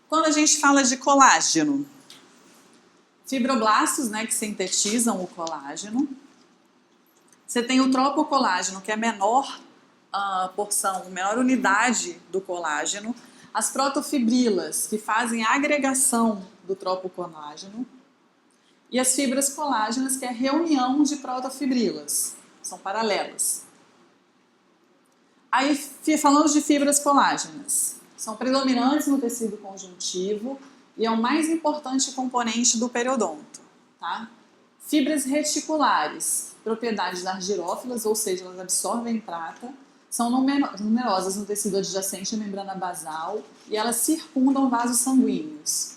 Quando a gente fala de colágeno, fibroblastos, né, que sintetizam o colágeno. Você tem o tropocolágeno, que é a menor porção, menor unidade do colágeno. As protofibrilas, que fazem a agregação do tropocolágeno. E as fibras colágenas, que é a reunião de protofibrilas. São paralelas. Aí, falando de fibras colágenas, são predominantes no tecido conjuntivo e é o mais importante componente do periodonto. Tá? Fibras reticulares, propriedades argirófilas, ou seja, elas absorvem prata, são numerosas no tecido adjacente à membrana basal e elas circundam vasos sanguíneos.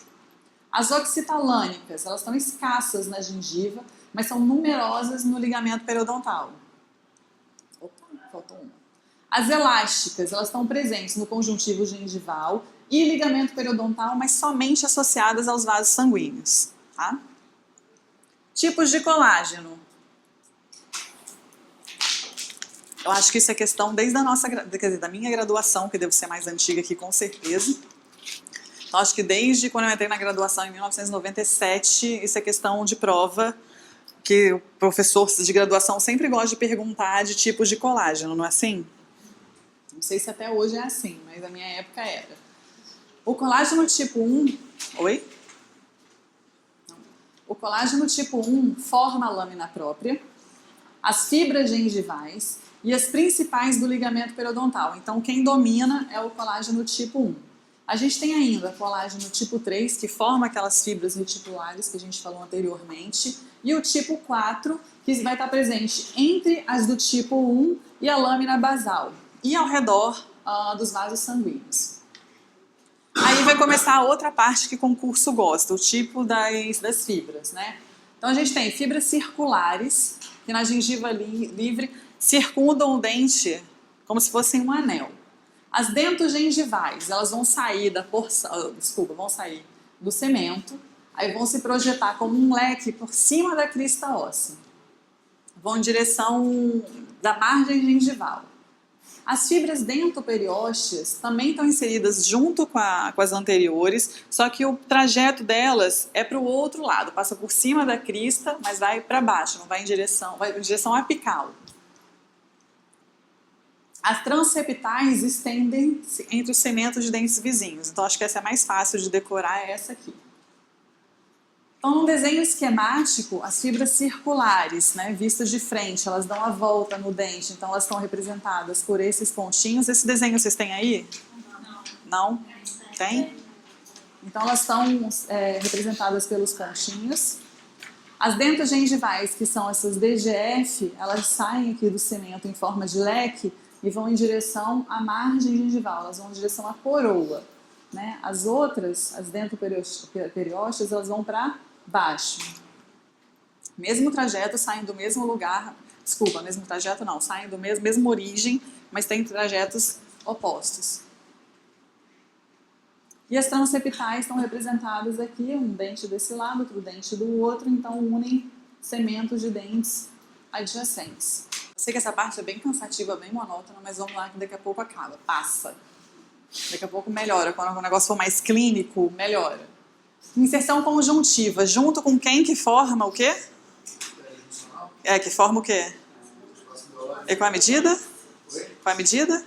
As oxitalânicas, elas estão escassas na gengiva, mas são numerosas no ligamento periodontal. Opa, faltou uma. As elásticas, elas estão presentes no conjuntivo gengival e ligamento periodontal, mas somente associadas aos vasos sanguíneos. Tá? Tipos de colágeno. Eu acho que isso é questão desde da minha graduação, que devo ser mais antiga aqui com certeza. Então, acho que desde quando eu entrei na graduação em 1997, isso é questão de prova, que o professor de graduação sempre gosta de perguntar de tipos de colágeno, não é assim? Não sei se até hoje é assim, mas na minha época era. O colágeno tipo 1... Oi? Não. O colágeno tipo 1 forma a lâmina própria, as fibras gengivais e as principais do ligamento periodontal. Então, quem domina é o colágeno tipo 1. A gente tem ainda colágeno tipo 3, que forma aquelas fibras reticulares que a gente falou anteriormente, e o tipo 4, que vai estar presente entre as do tipo 1 e a lâmina basal, e ao redor dos vasos sanguíneos. Aí vai começar a outra parte que o concurso gosta, o tipo das fibras, né? Então a gente tem fibras circulares, que na gengiva livre circundam o dente como se fossem um anel. As dentogengivais, elas vão sair vão sair do cemento, aí vão se projetar como um leque por cima da crista óssea. Vão em direção da margem gengival. As fibras dentoperiósteas também estão inseridas junto com as anteriores, só que o trajeto delas é para o outro lado, passa por cima da crista, mas vai para baixo, não vai em direção apical. As transeptais estendem-se entre os cementos de dentes vizinhos, então acho que essa é mais fácil de decorar, é essa aqui. Então, no desenho esquemático, as fibras circulares, né, vistas de frente, elas dão a volta no dente, então elas estão representadas por esses pontinhos. Esse desenho vocês têm aí? Não? Tem? Então, elas estão representadas pelos pontinhos. As dentogengivais, que são essas DGF, elas saem aqui do cemento em forma de leque e vão em direção à margem gengival, elas vão em direção à coroa. Né? As outras, as dentoperiósteas, elas vão para baixo. Mesmo trajeto, saem do mesmo lugar, mesmo trajeto não, saem do mesma origem, mas têm trajetos opostos. E as transeptais estão representadas aqui, um dente desse lado, outro dente do outro, então unem cementos de dentes adjacentes. Eu sei que essa parte é bem cansativa, bem monótona, mas vamos lá que daqui a pouco acaba, passa. Daqui a pouco melhora, quando o negócio for mais clínico, melhora. Inserção conjuntiva, junto com quem que forma o quê? Que forma o quê? E com a medida? Com a medida?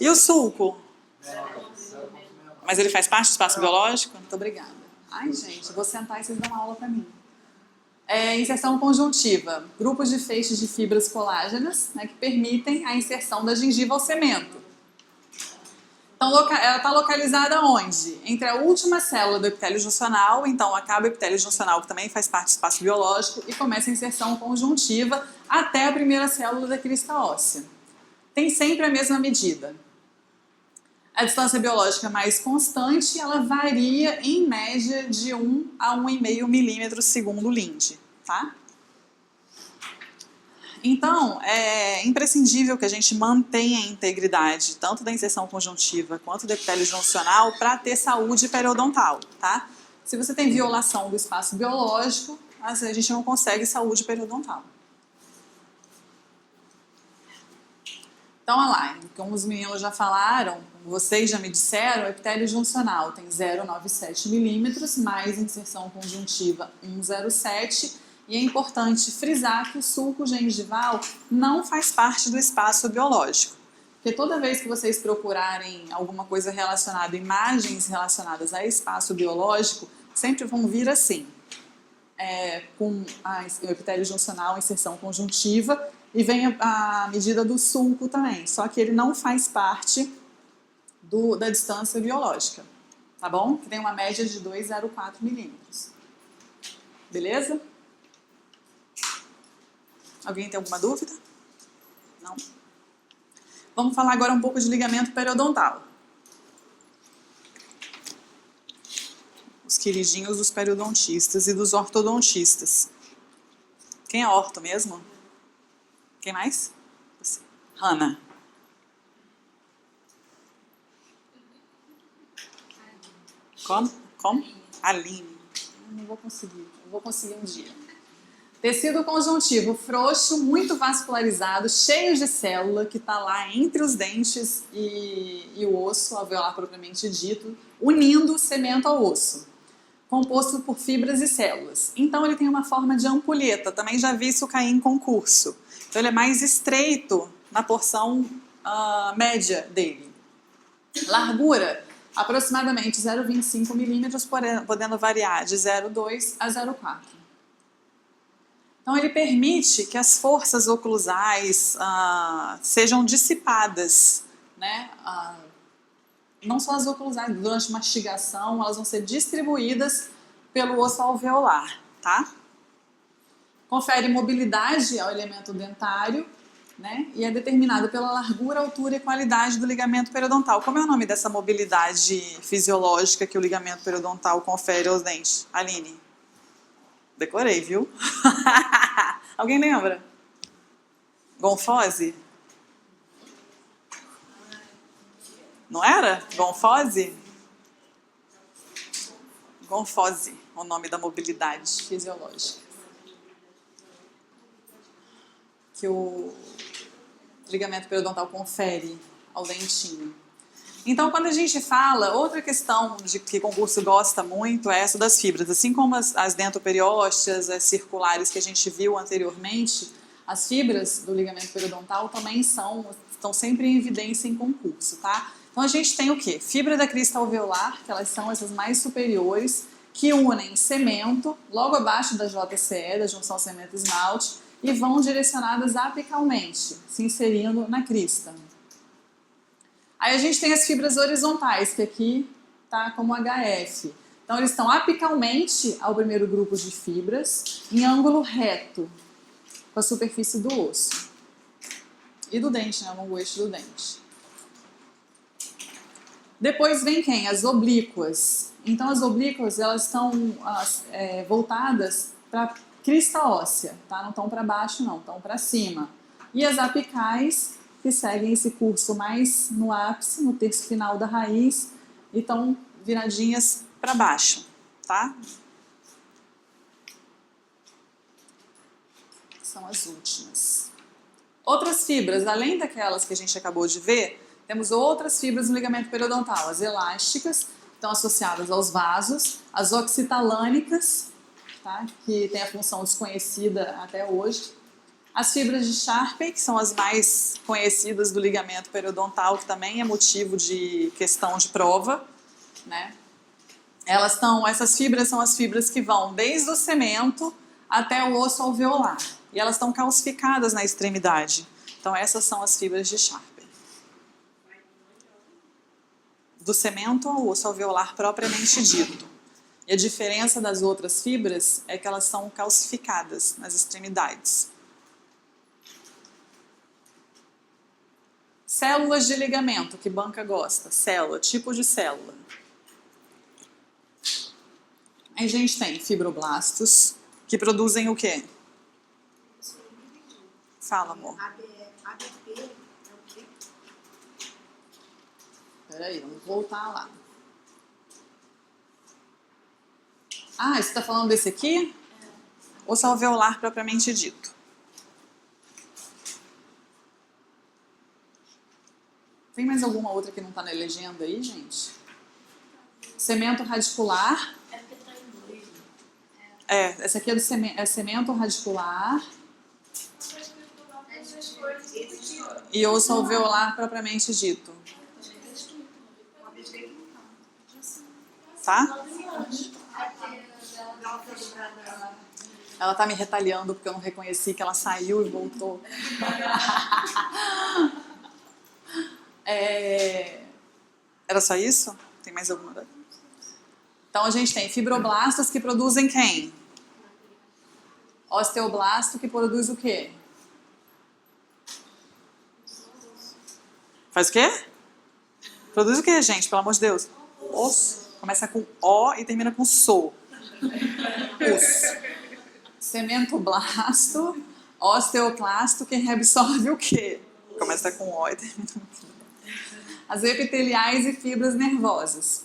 E o sulco? Mas ele faz parte do espaço biológico? Muito obrigada. Ai, gente, eu vou sentar e vocês dão uma aula para mim. Inserção conjuntiva, grupos de feixes de fibras colágenas, né, que permitem a inserção da gengiva ao cemento. Então, ela está localizada onde? Entre a última célula do epitélio juncional, então acaba o epitélio juncional, que também faz parte do espaço biológico, e começa a inserção conjuntiva até a primeira célula da crista óssea. Tem sempre a mesma medida. A distância biológica mais constante, ela varia em média de 1 a 1,5 milímetros segundo Linde, tá? Então, é imprescindível que a gente mantenha a integridade tanto da inserção conjuntiva quanto do epitélio juncional para ter saúde periodontal, tá? Se você tem violação do espaço biológico, a gente não consegue saúde periodontal. Então, olha lá, como os meninos já falaram, vocês já me disseram, o epitélio juncional tem 0,97 milímetros, mais inserção conjuntiva 1,07, e é importante frisar que o sulco gengival não faz parte do espaço biológico. Porque toda vez que vocês procurarem alguma coisa relacionada, imagens relacionadas a espaço biológico, sempre vão vir assim, com o epitélio juncional, inserção conjuntiva, e vem a medida do sulco também, só que ele não faz parte da distância biológica, tá bom? Que tem uma média de 2,04 milímetros. Beleza? Alguém tem alguma dúvida? Não? Vamos falar agora um pouco de ligamento periodontal. Os queridinhos dos periodontistas e dos ortodontistas. Quem é orto mesmo? Quem mais? Você. Hanna. Como? Aline. Não vou conseguir. Eu vou conseguir um dia. Tecido conjuntivo frouxo, muito vascularizado, cheio de célula, que está lá entre os dentes e o osso alveolar propriamente dito, unindo o cemento ao osso, composto por fibras e células. Então ele tem uma forma de ampulheta, também já vi isso cair em concurso. Então ele é mais estreito na porção média dele. Largura, aproximadamente 0,25 milímetros, podendo variar de 0,2 a 0,4. Então ele permite que as forças oclusais sejam dissipadas, né? Não só as oclusais, durante mastigação, elas vão ser distribuídas pelo osso alveolar, tá? Confere mobilidade ao elemento dentário, né? E é determinado pela largura, altura e qualidade do ligamento periodontal. Como é o nome dessa mobilidade fisiológica que o ligamento periodontal confere aos dentes? Aline? Decorei, viu? Alguém lembra? Gonfose? Não era? Gonfose? Gonfose, o nome da mobilidade fisiológica. Que o ligamento periodontal confere ao dentinho. Então, quando a gente fala, outra questão de que concurso gosta muito é essa das fibras. Assim como as dentoperiósteas, as circulares que a gente viu anteriormente, as fibras do ligamento periodontal também estão sempre em evidência em concurso, tá? Então, a gente tem o quê? Fibra da crista alveolar, que elas são essas mais superiores, que unem cemento, logo abaixo da JCE, da junção cemento-esmalte, e vão direcionadas apicalmente, se inserindo na crista. Aí a gente tem as fibras horizontais, que aqui está como HF. Então, eles estão apicalmente ao primeiro grupo de fibras, em ângulo reto, com a superfície do osso. E do dente, né? O longo eixo do dente. Depois vem quem? As oblíquas. Então, as oblíquas, elas estão voltadas para a crista óssea, tá? Não estão para baixo, não, estão para cima. E as apicais, que seguem esse curso mais no ápice, no terço final da raiz, e estão viradinhas para baixo, tá? São as últimas. Outras fibras, além daquelas que a gente acabou de ver, temos outras fibras no ligamento periodontal. As elásticas, estão associadas aos vasos, as oxitalânicas, tá? Que tem a função desconhecida até hoje. As fibras de Sharpey, que são as mais conhecidas do ligamento periodontal, que também é motivo de questão de prova, né? Essas fibras são as fibras que vão desde o cemento até o osso alveolar. E elas estão calcificadas na extremidade. Então essas são as fibras de Sharpey. Do cemento ao osso alveolar propriamente dito. E a diferença das outras fibras é que elas são calcificadas nas extremidades. Células de ligamento, que banca gosta? Célula, tipo de célula. Aí a gente tem fibroblastos, que produzem o quê? Fala, amor. ABP é o quê? Peraí, vamos voltar lá. Ah, você está falando desse aqui? Osso alveolar propriamente dito. Tem mais alguma outra que não está na legenda aí, gente? Cemento radicular. É porque tá em dois. Essa aqui é do cemento radicular e osso alveolar propriamente dito. Tá? Ela tá me retalhando porque eu não reconheci que ela saiu e voltou. Era só isso? Tem mais alguma? Então a gente tem fibroblastos que produzem quem? Osteoblasto que produz o quê? Faz o quê? Produz o quê, gente? Pelo amor de Deus. Osso. Começa com O e termina com SO. Osso. Cementoblasto, osteoclasto que reabsorve o quê? Começa com O e termina com Q. As epiteliais e fibras nervosas.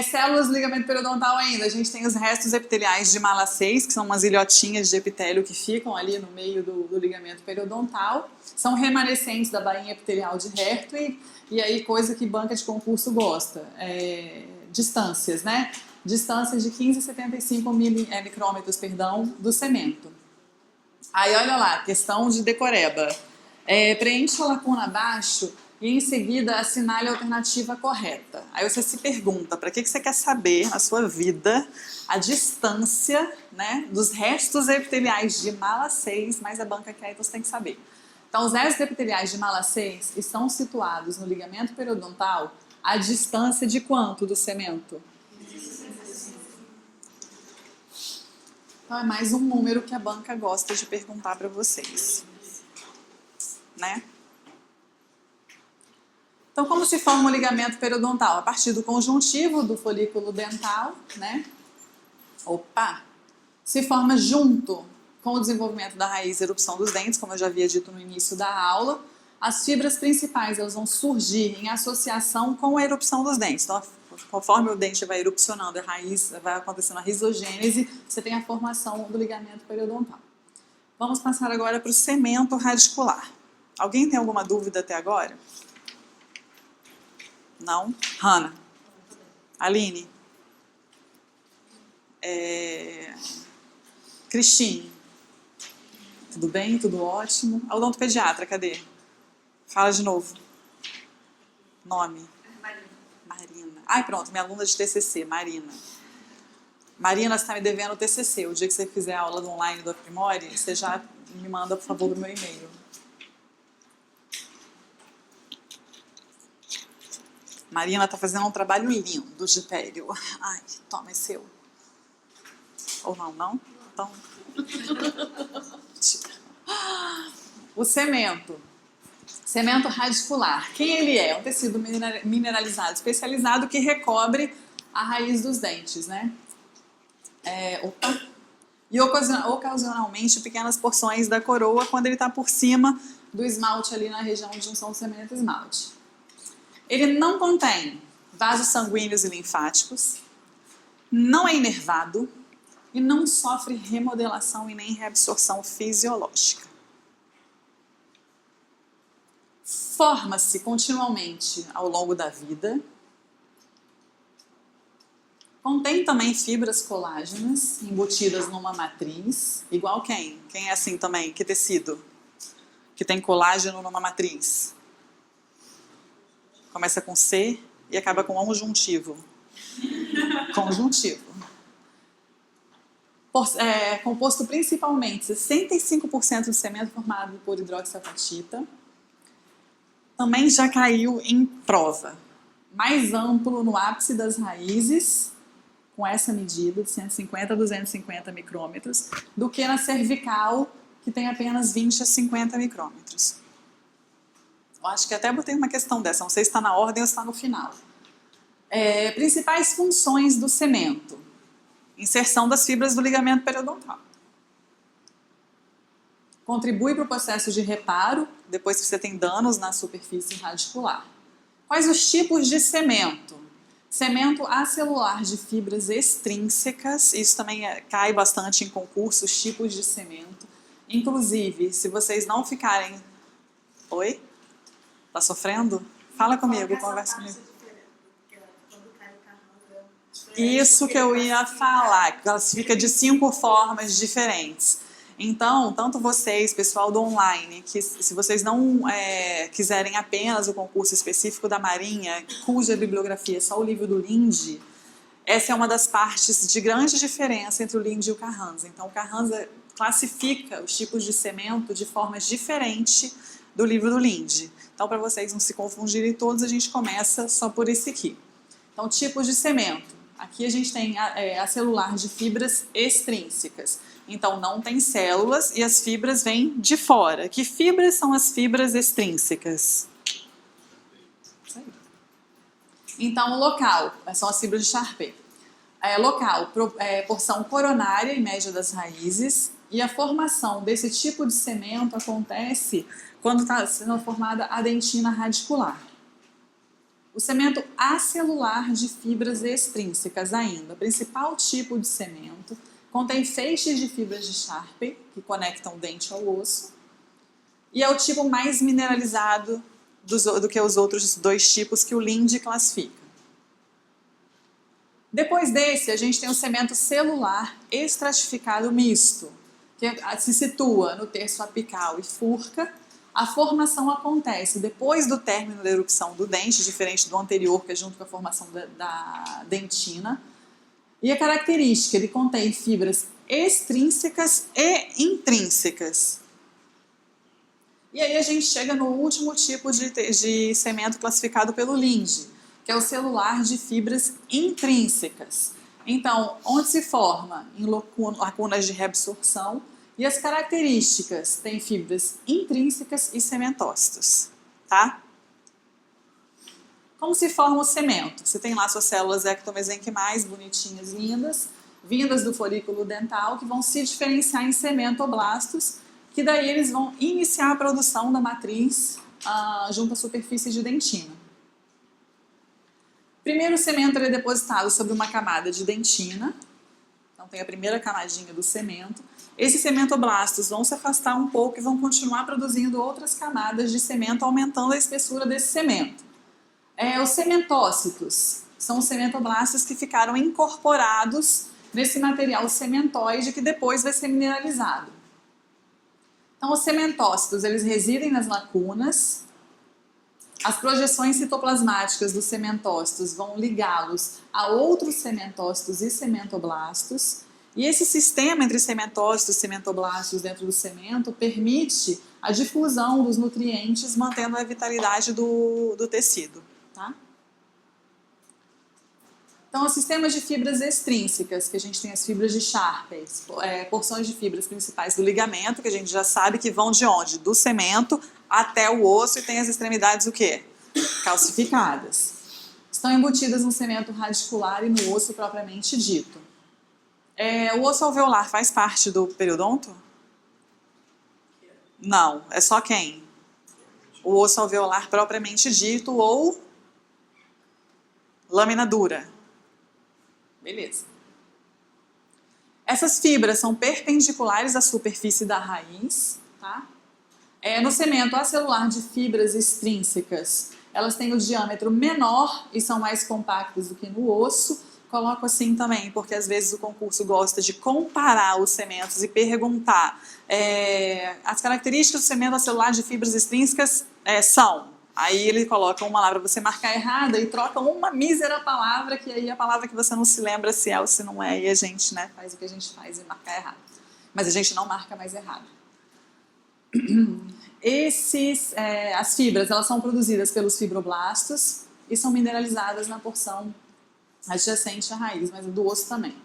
Células do ligamento periodontal ainda. A gente tem os restos epiteliais de Malassez, que são umas ilhotinhas de epitélio que ficam ali no meio do ligamento periodontal. São remanescentes da bainha epitelial de Hertwig. E aí, coisa que banca de concurso gosta. Distâncias, né? Distâncias de 15 a 75 micrômetros, do cemento. Aí, olha lá, questão de decoreba. Preencha a lacuna abaixo e em seguida assinale a alternativa correta. Aí você se pergunta, para que você quer saber na sua vida a distância, né, dos restos epiteliais de Malassez, mas a banca quer, então você tem que saber. Então, os restos epiteliais de Malassez estão situados no ligamento periodontal a distância de quanto do cemento? Então, é mais um número que a banca gosta de perguntar para vocês. Né? Então, como se forma o ligamento periodontal? A partir do conjuntivo do folículo dental, né? Se forma junto com o desenvolvimento da raiz e erupção dos dentes, como eu já havia dito no início da aula. As fibras principais elas vão surgir em associação com a erupção dos dentes. Então, conforme o dente vai erupcionando, a raiz vai acontecendo a rizogênese, você tem a formação do ligamento periodontal. Vamos passar agora para o cemento radicular. Alguém tem alguma dúvida até agora? Não? Hanna? Aline? Cristine? Tudo bem? Tudo ótimo? A odontopediatra, cadê? Fala de novo. Nome? Marina. Ai, pronto, minha aluna de TCC, Marina. Marina, você está me devendo o TCC. O dia que você fizer a aula do online do Aprimore, você já me manda, por favor, o meu e-mail. Marina está fazendo um trabalho lindo de pélio. Ai, toma, é seu. Ou não, não? Então... O cemento. Cemento radicular. Quem ele é? Um tecido mineralizado especializado que recobre a raiz dos dentes, né? E ocasionalmente pequenas porções da coroa quando ele está por cima do esmalte ali na região de junção do cemento e esmalte. Ele não contém vasos sanguíneos e linfáticos, não é inervado e não sofre remodelação e nem reabsorção fisiológica. Forma-se continuamente ao longo da vida. Contém também fibras colágenas embutidas numa matriz. Igual quem? Quem é assim também? Que tecido? Que tem colágeno numa matriz? Começa com C e acaba com conjuntivo. Conjuntivo. Composto principalmente 65% de cemento formado por hidroxiapatita. Também já caiu em prova. Mais amplo no ápice das raízes, com essa medida de 150 a 250 micrômetros, do que na cervical, que tem apenas 20 a 50 micrômetros. Eu acho que até botei uma questão dessa, não sei se está na ordem ou se está no final. Principais funções do cemento. Inserção das fibras do ligamento periodontal. Contribui para o processo de reparo, depois que você tem danos na superfície radicular. Quais os tipos de cemento? Cemento acelular de fibras extrínsecas, isso também cai bastante em concurso, os tipos de cemento. Inclusive, se vocês não ficarem... Oi? Tá sofrendo? Fala comigo, Essa conversa parte comigo. é diferente, porque quando cai o carrão, é diferente, Isso que eu ia falar, classifica de 5 formas diferentes. Então, tanto vocês, pessoal do online, que se vocês não quiserem apenas o concurso específico da Marinha, cuja bibliografia é só o livro do Linde, essa é uma das partes de grande diferença entre o Linde e o Carranza. Então, o Carranza classifica os tipos de cimento de formas diferentes do livro do Linde. Então, para vocês não se confundirem todos, a gente começa só por esse aqui. Então, tipos de cimento. Aqui a gente tem a celular de fibras extrínsecas. Então, não tem células e as fibras vêm de fora. Que fibras são as fibras extrínsecas? Isso aí. Então, o local são as fibras de Charpé. Local, porção coronária e média das raízes. E a formação desse tipo de cimento acontece quando está sendo formada a dentina radicular. O cimento acelular de fibras extrínsecas ainda, o principal tipo de cimento, contém feixes de fibras de Charpé, que conectam o dente ao osso, e é o tipo mais mineralizado do que os outros 2 tipos que o Linde classifica. Depois desse, a gente tem o cimento celular estratificado misto, que se situa no terço apical e furca. A formação acontece depois do término da erupção do dente, diferente do anterior, que é junto com a formação da dentina. E a característica, ele contém fibras extrínsecas e intrínsecas. E aí a gente chega no último tipo de cimento classificado pelo Linde, que é o celular de fibras intrínsecas. Então, onde se forma? Em lacunas de reabsorção. E as características, tem fibras intrínsecas e cementócitos, tá? Como se forma o cimento? Você tem lá suas células ectomesenquimais, bonitinhas, lindas, vindas do folículo dental, que vão se diferenciar em cementoblastos, que daí eles vão iniciar a produção da matriz junto à superfície de dentina. Primeiro, o cimento é depositado sobre uma camada de dentina. Então, tem a primeira camadinha do cimento. Esses cementoblastos vão se afastar um pouco e vão continuar produzindo outras camadas de cimento, aumentando a espessura desse cimento. Os cementócitos são os cementoblastos que ficaram incorporados nesse material cementoide que depois vai ser mineralizado. Então, os cementócitos, eles residem nas lacunas. As projeções citoplasmáticas dos cementócitos vão ligá-los a outros cementócitos e cementoblastos. E esse sistema entre cementócitos e cementoblastos dentro do cimento permite a difusão dos nutrientes, mantendo a vitalidade do tecido. Tá? Então, os sistemas de fibras extrínsecas, que a gente tem as fibras de Charpé, porções de fibras principais do ligamento, que a gente já sabe que vão de onde? Do cimento até o osso, e tem as extremidades o quê? Calcificadas. Estão embutidas no cimento radicular e no osso propriamente dito. O osso alveolar faz parte do periodonto? Não, é só quem? O osso alveolar propriamente dito ou lâmina dura. Beleza. Essas fibras são perpendiculares à superfície da raiz, tá? No cimento acelular de fibras extrínsecas, elas têm o diâmetro menor e são mais compactas do que no osso. Coloco assim também, porque às vezes o concurso gosta de comparar os cementos e perguntar as características do cimento acelular de fibras extrínsecas são. Aí ele coloca uma lá para você marcar errada e troca uma mísera palavra, que aí é a palavra que você não se lembra se é ou se não é, e a gente faz o que a gente faz e marca errado. Mas a gente não marca mais errado. As fibras, elas são produzidas pelos fibroblastos e são mineralizadas na porção adjacente à raiz, mas do osso também.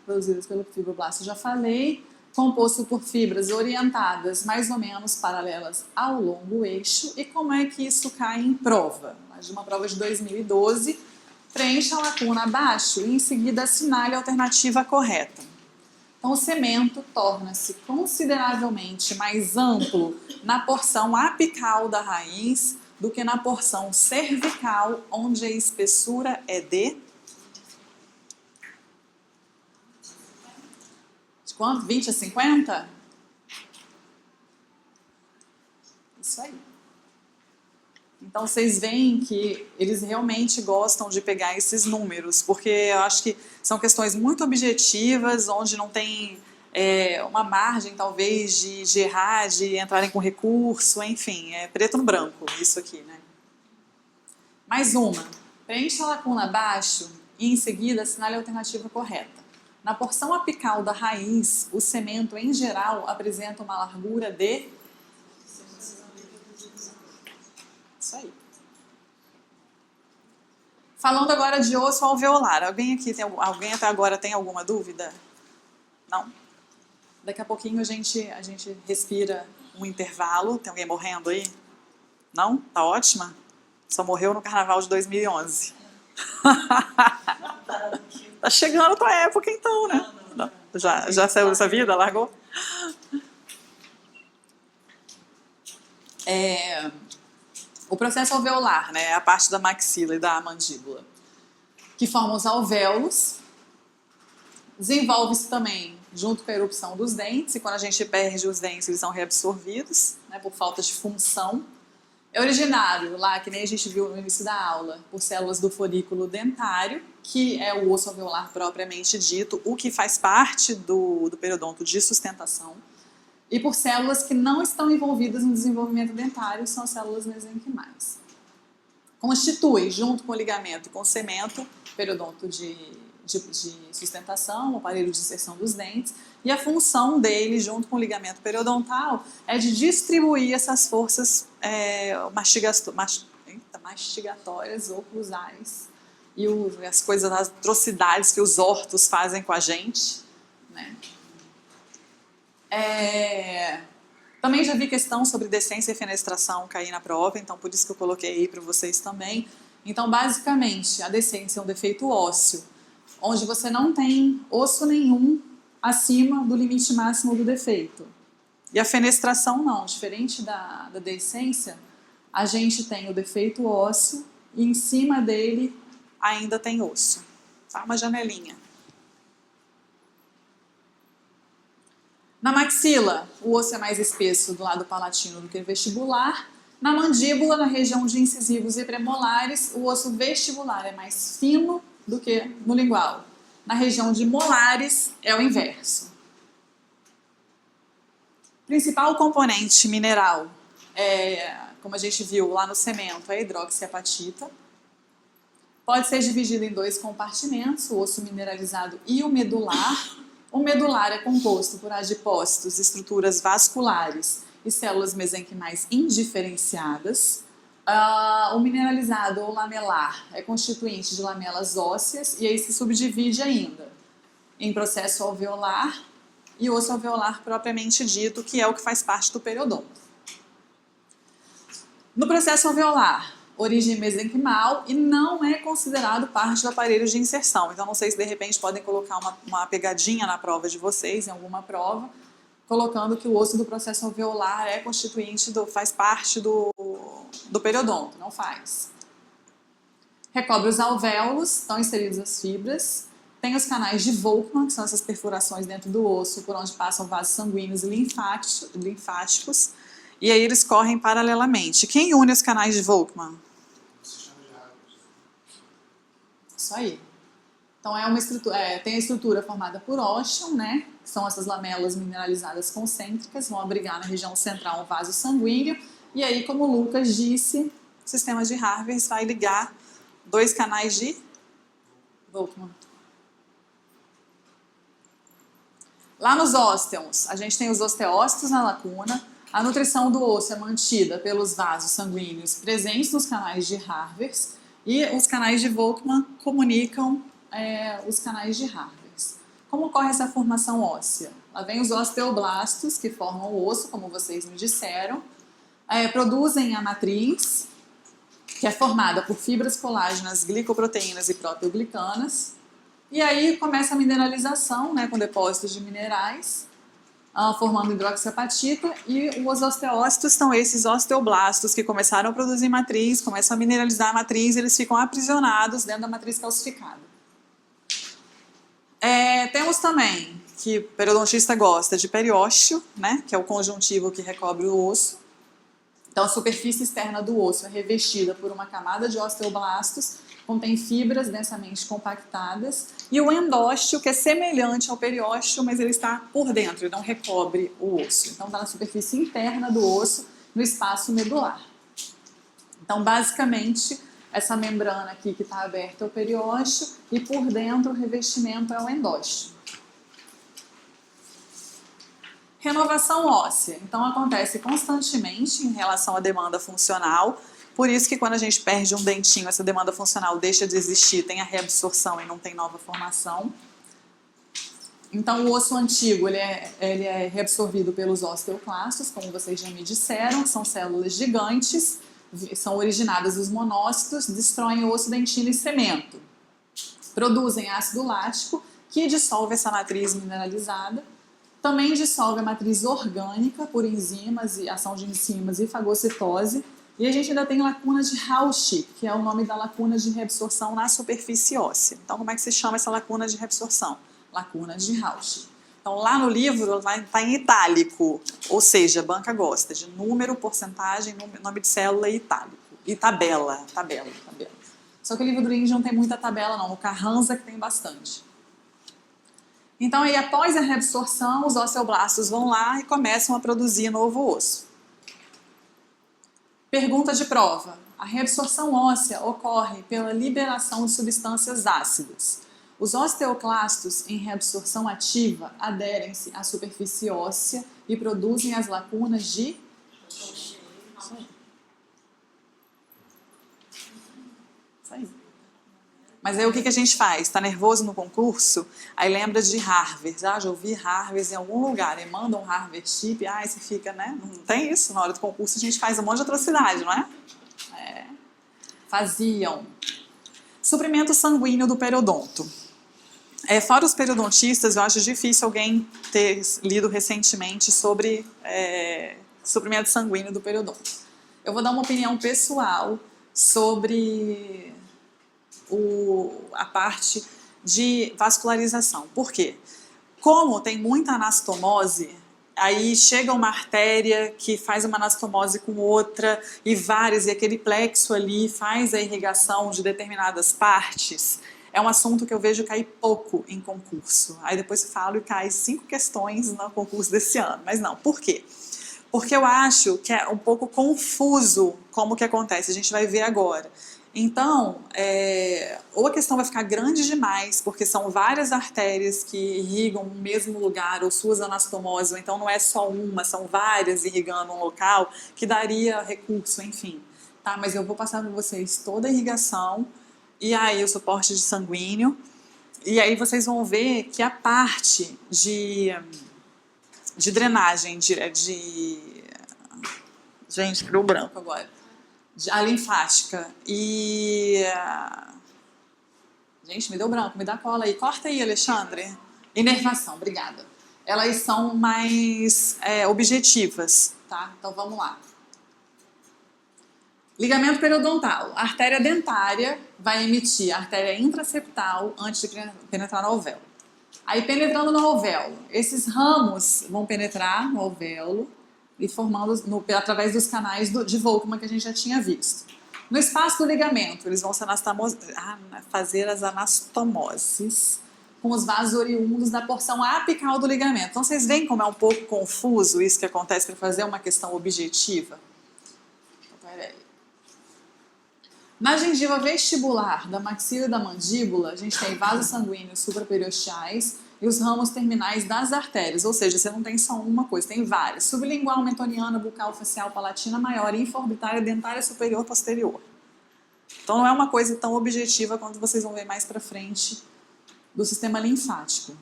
Produzidas pelo fibroblasto, já falei, composto por fibras orientadas mais ou menos paralelas ao longo eixo. E como é que isso cai em prova? De uma prova de 2012, preencha a lacuna abaixo e em seguida assinale a alternativa correta. Então, o cimento torna-se consideravelmente mais amplo na porção apical da raiz do que na porção cervical, onde a espessura é de quanto? 20 a 50? Isso aí. Então, vocês veem que eles realmente gostam de pegar esses números, porque eu acho que são questões muito objetivas, onde não tem uma margem, talvez, de errar, de entrarem com recurso, enfim, é preto no branco isso aqui, né? Mais uma. Preencha a lacuna abaixo e, em seguida, assinale a alternativa correta. Na porção apical da raiz, o cemento, em geral, apresenta uma largura de... Isso aí. Falando agora de osso alveolar. Alguém até agora tem alguma dúvida? Não? Daqui a pouquinho a gente respira um intervalo. Tem alguém morrendo aí? Não? Tá ótima? Só morreu no carnaval de 2011. Tá chegando a tua época então, né? Não. Já saiu dessa vida? Largou? O processo alveolar, né, é a parte da maxila e da mandíbula, que formam os alvéolos. Desenvolve-se também junto com a erupção dos dentes, e quando a gente perde os dentes, eles são reabsorvidos, né, por falta de função. É originário, lá, que nem a gente viu no início da aula, por células do folículo dentário, que é o osso alveolar propriamente dito, o que faz parte do periodonto de sustentação. E por células que não estão envolvidas no desenvolvimento dentário, são as células mesenquimais. Constitui, junto com o ligamento e com o cemento, periodonto de sustentação, o aparelho de inserção dos dentes, e a função dele, junto com o ligamento periodontal, é de distribuir essas forças mastigatórias ou cruzais e as coisas, as atrocidades que os ortos fazem com a gente, né? Também já vi questão sobre decência e fenestração cair na prova, então por isso que eu coloquei aí para vocês também. Então, basicamente, a decência é um defeito ósseo, onde você não tem osso nenhum acima do limite máximo do defeito. E a fenestração não, diferente da decência, a gente tem o defeito ósseo e em cima dele ainda tem osso. Tá? Uma janelinha. Na maxila, o osso é mais espesso do lado palatino do que vestibular. Na mandíbula, na região de incisivos e premolares, o osso vestibular é mais fino do que no lingual. Na região de molares, é o inverso. Principal componente mineral, como a gente viu lá no cemento, é a hidroxiapatita. Pode ser dividido em dois compartimentos, o osso mineralizado e o medular. O medular é composto por adipócitos, estruturas vasculares e células mesenquimais indiferenciadas. O mineralizado ou lamelar é constituinte de lamelas ósseas e aí se subdivide ainda em processo alveolar e osso alveolar propriamente dito, que é o que faz parte do periodonto. No processo alveolar, origem mesenquimal e não é considerado parte do aparelho de inserção. Então, não sei se de repente podem colocar uma pegadinha na prova de vocês, em alguma prova, colocando que o osso do processo alveolar é constituinte, faz parte do periodonto. Não faz. Recobre os alvéolos, estão inseridos as fibras. Tem os canais de Volkmann, que são essas perfurações dentro do osso, por onde passam vasos sanguíneos e linfáticos. E aí eles correm paralelamente. Quem une os canais de Volkmann? Isso aí. Então é uma estrutura, tem a estrutura formada por óstion, né? Que são essas lamelas mineralizadas concêntricas, vão abrigar na região central um vaso sanguíneo. E aí, como o Lucas disse, o sistema de Harvey vai ligar dois canais de Volkmann. Lá nos ósteons, a gente tem os osteócitos na lacuna. A nutrição do osso é mantida pelos vasos sanguíneos presentes nos canais de Harvey e os canais de Volkmann comunicam os canais de Harvey. Como ocorre essa formação óssea? Lá vem os osteoblastos, que formam o osso, como vocês me disseram, produzem a matriz, que é formada por fibras colágenas, glicoproteínas e proteoglicanas, e aí começa a mineralização, né, com depósitos de minerais, formando hidroxiapatita, e os osteócitos são esses osteoblastos que começaram a produzir matriz, começam a mineralizar a matriz, e eles ficam aprisionados dentro da matriz calcificada. Temos também, que o periodontista gosta de periósteo, né, que é o conjuntivo que recobre o osso, Então, a superfície externa do osso é revestida por uma camada de osteoblastos, contém fibras densamente compactadas, e o endósteo, que é semelhante ao periósteo, mas ele está por dentro, ele não recobre o osso. Então, está na superfície interna do osso, no espaço medular. Então, basicamente, essa membrana aqui que está aberta é o periósteo, e por dentro o revestimento é o endósteo. Renovação óssea. Então, acontece constantemente em relação à demanda funcional. Por isso que quando a gente perde um dentinho, essa demanda funcional deixa de existir, tem a reabsorção e não tem nova formação. Então, o osso antigo ele é reabsorvido pelos osteoclastos, como vocês já me disseram, são células gigantes, são originadas dos monócitos, destroem o osso, dentina e cemento. Produzem ácido lático, que dissolve essa matriz mineralizada. Também dissolve a matriz orgânica por enzimas e ação de enzimas e fagocitose. E a gente ainda tem lacuna de Rausch, que é o nome da lacuna de reabsorção na superfície óssea. Então, como é que se chama essa lacuna de reabsorção? Lacuna de Rausch. Então, lá no livro está em itálico, ou seja, a banca gosta de número, porcentagem, nome de célula e itálico. E tabela. Só que o livro do Índio não tem muita tabela, não. O Carranza que tem bastante. Então, aí, após a reabsorção, os osteoblastos vão lá e começam a produzir novo osso. Pergunta de prova. A reabsorção óssea ocorre pela liberação de substâncias ácidas. Os osteoclastos, em reabsorção ativa, aderem-se à superfície óssea e produzem as lacunas de... Isso aí. Mas aí o que a gente faz? Está nervoso no concurso? Aí lembra de Harvard. Já ouvi Harvard em algum lugar. E manda um Harvard chip. Aí você fica, né? Não tem isso. Na hora do concurso a gente faz um monte de atrocidade, não é? Faziam. Suprimento sanguíneo do periodonto. Fora os periodontistas, eu acho difícil alguém ter lido recentemente sobre suprimento sanguíneo do periodonto. Eu vou dar uma opinião pessoal sobre a parte de vascularização. Por quê? Como tem muita anastomose, aí chega uma artéria que faz uma anastomose com outra e várias, e aquele plexo ali faz a irrigação de determinadas partes. É um assunto que eu vejo cair pouco em concurso. Aí depois eu falo e cai 5 questões no concurso desse ano. Mas não, por quê? Porque eu acho que é um pouco confuso como que acontece. A gente vai ver agora. Então, ou a questão vai ficar grande demais, porque são várias artérias que irrigam o mesmo lugar, ou suas anastomoses, ou então não é só uma, são várias irrigando um local, que daria recurso, enfim. Tá, mas eu vou passar para vocês toda a irrigação, e aí o suporte de sanguíneo, e aí vocês vão ver que a parte de drenagem, gente, deu branco agora. A linfática e... Gente, me deu branco, me dá cola aí. Corta aí, Alexandre. Inervação, obrigada. Elas são mais objetivas, tá? Então vamos lá. Ligamento periodontal. A artéria dentária vai emitir a artéria intraseptal antes de penetrar no alvéolo. Aí, penetrando no alvéolo, esses ramos vão penetrar no alvéolo e formando através dos canais de Volkmann que a gente já tinha visto. No espaço do ligamento, eles vão se fazer as anastomoses com os vasos oriundos da porção apical do ligamento. Então, vocês veem como é um pouco confuso isso que acontece para fazer uma questão objetiva? Então, peraí. Na gengiva vestibular da maxila e da mandíbula, a gente tem vasos sanguíneos supraperiosteais e os ramos terminais das artérias, ou seja, você não tem só uma coisa, tem várias. Sublingual, mentoniana, bucal, facial, palatina, maior, infraorbitária, dentária, superior, posterior. Então não é uma coisa tão objetiva quanto vocês vão ver mais para frente do sistema linfático.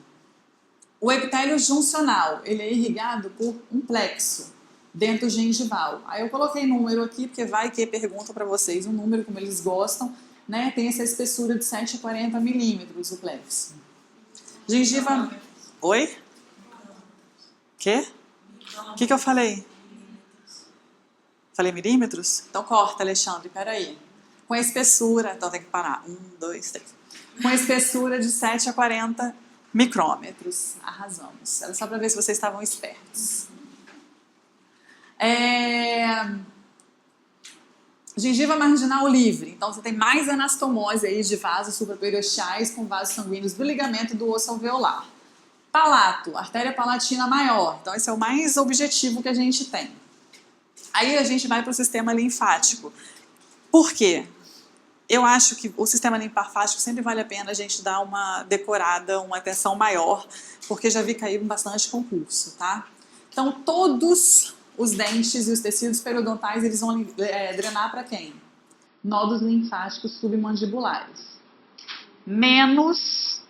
O epitélio juncional, ele é irrigado por um plexo dentro gengival. Aí eu coloquei número aqui, porque vai que pergunta para vocês um número como eles gostam, né? Tem essa espessura de 7 a 40 milímetros o plexo. Gengiva... Oi? Quê? O que eu falei? Falei milímetros? Então corta, Alexandre, peraí. Com a espessura... Então tem que parar. 1, 2, 3. Com a espessura de 7 a 40 micrômetros. Arrasamos. Era só para ver se vocês estavam espertos. Gengiva marginal livre. Então, você tem mais anastomose aí de vasos supraperiosteais com vasos sanguíneos do ligamento e do osso alveolar. Palato, artéria palatina maior. Então, esse é o mais objetivo que a gente tem. Aí a gente vai para o sistema linfático. Por quê? Eu acho que o sistema linfático sempre vale a pena a gente dar uma decorada, uma atenção maior, porque já vi cair bastante concurso, tá? Então, todos os dentes e os tecidos periodontais, eles vão drenar para quem? Nódulos linfáticos submandibulares. Menos,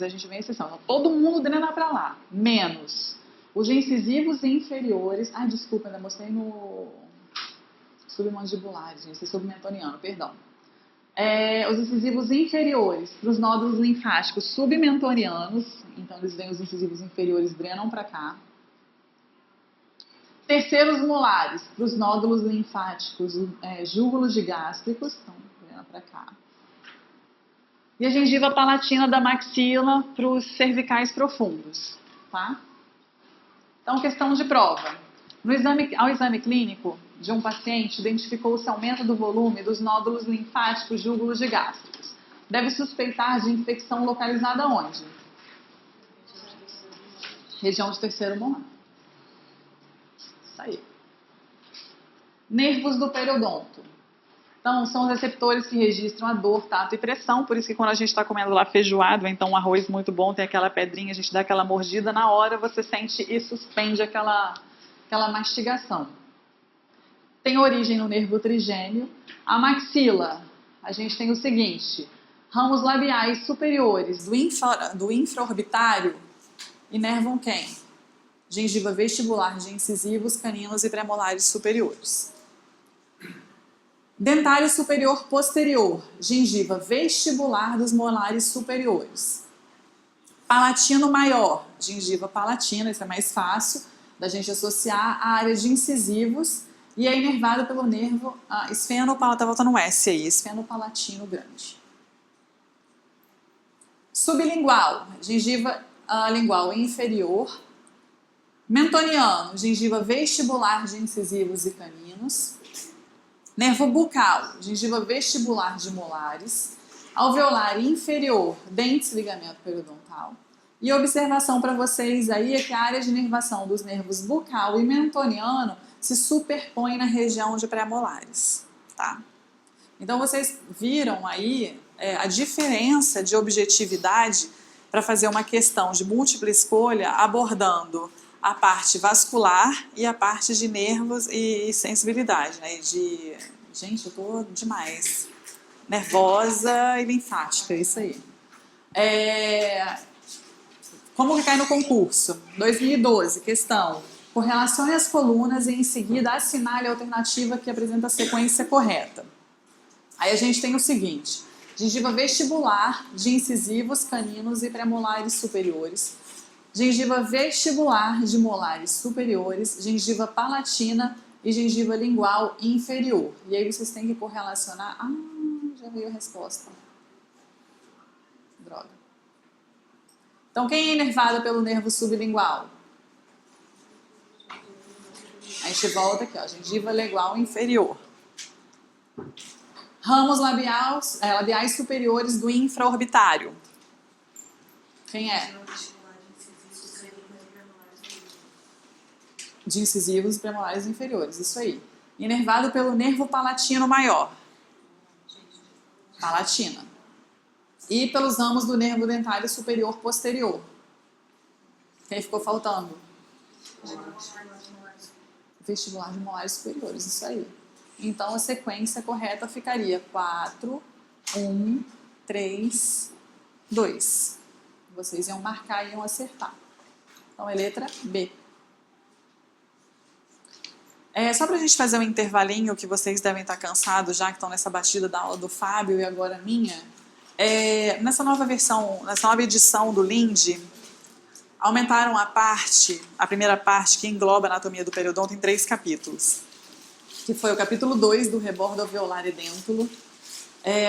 a gente vê exceção. Então, todo mundo drena para lá. Menos os incisivos inferiores. Ai, desculpa, ainda mostrei no submandibulares, gente. Esse é submentoniano, perdão. Os incisivos inferiores para os nódulos linfáticos submentonianos. Então, eles vêm os incisivos inferiores, drenam para cá. Terceiros molares para os nódulos linfáticos júgulos gástricos. Então, drena para cá. E a gengiva palatina da maxila para os cervicais profundos, tá? Então, questão de prova. Ao exame clínico de um paciente, identificou-se aumento do volume dos nódulos linfáticos júgulos gástricos. Deve suspeitar de infecção localizada onde? Região de terceiro molar. Isso aí. Nervos do periodonto. Então, são os receptores que registram a dor, tato e pressão, por isso que quando a gente está comendo lá feijoado, então um arroz muito bom, tem aquela pedrinha, a gente dá aquela mordida, na hora você sente e suspende aquela mastigação. Tem origem no nervo trigêmeo. A maxila, a gente tem o seguinte, ramos labiais superiores do infraorbitário inervam quem? Gengiva vestibular de incisivos, caninos e premolares superiores. Dentário superior posterior, gengiva vestibular dos molares superiores. Palatino maior, gengiva palatina, isso é mais fácil da gente associar à área de incisivos e é inervado pelo nervo esfenopalatal, tá voltando um S aí, esfenopalatino grande. Sublingual, gengiva lingual inferior. Mentoniano, gengiva vestibular de incisivos e caninos. Nervo bucal, gengiva vestibular de molares. Alveolar inferior, dentes e ligamento periodontal. E observação para vocês aí é que a área de inervação dos nervos bucal e mentoniano se superpõe na região de pré-molares, tá? Então vocês viram aí a diferença de objetividade para fazer uma questão de múltipla escolha abordando a parte vascular e a parte de nervos e sensibilidade, né? Gente, eu tô demais. Nervosa e linfática, isso aí. Como que cai no concurso? 2012, questão. Correlacione as colunas e em seguida assinale a alternativa que apresenta a sequência correta. Aí a gente tem o seguinte, gengiva vestibular de incisivos, caninos e premolares superiores, gengiva vestibular de molares superiores, gengiva palatina e gengiva lingual inferior. E aí vocês têm que correlacionar... já veio a resposta. Droga. Então, quem é inervado pelo nervo sublingual? A gente volta aqui, ó, gengiva lingual inferior. Ramos labiais superiores do infraorbitário. Quem é? De incisivos e premolares inferiores, isso aí. Inervado pelo nervo palatino maior. Palatina. E pelos ramos do nervo dentário superior posterior. Quem ficou faltando? Vestibular de molares superiores, isso aí. Então a sequência correta ficaria 4, 1, 3, 2. Vocês iam marcar e iam acertar. Então é letra B. Só para a gente fazer um intervalinho, que vocês devem estar cansados já, que estão nessa batida da aula do Fábio e agora a minha. Nessa nova edição do LIND, aumentaram a primeira parte que engloba a anatomia do periodonto em 3 capítulos. Que foi o capítulo 2 do rebordo alveolar e dêntulo,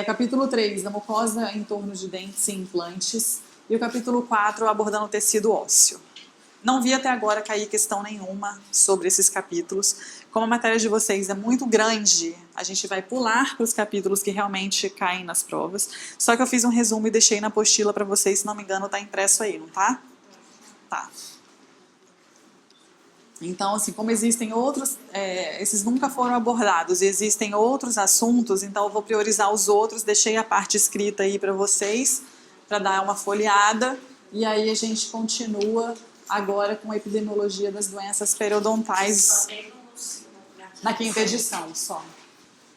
o capítulo 3 da mucosa em torno de dentes e implantes, e o capítulo 4 abordando o tecido ósseo. Não vi até agora cair questão nenhuma sobre esses capítulos. Como a matéria de vocês é muito grande, a gente vai pular para os capítulos que realmente caem nas provas. Só que eu fiz um resumo e deixei na apostila para vocês, se não me engano, tá impresso aí, não tá? Tá. Então, assim, como existem outros, esses nunca foram abordados e existem outros assuntos, então eu vou priorizar os outros, deixei a parte escrita aí para vocês, para dar uma folheada, e aí a gente continua agora com a epidemiologia das doenças periodontais na quinta edição só.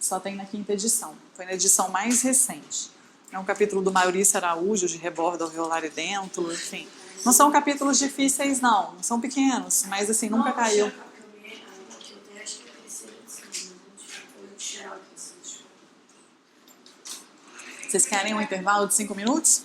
Só tem na quinta edição. Foi na edição mais recente. É um capítulo do Maurício Araújo, de rebordo alveolar e dentro, enfim. Não são capítulos difíceis, não. São pequenos, mas assim, nunca caiu. Vocês querem um intervalo de 5 minutos?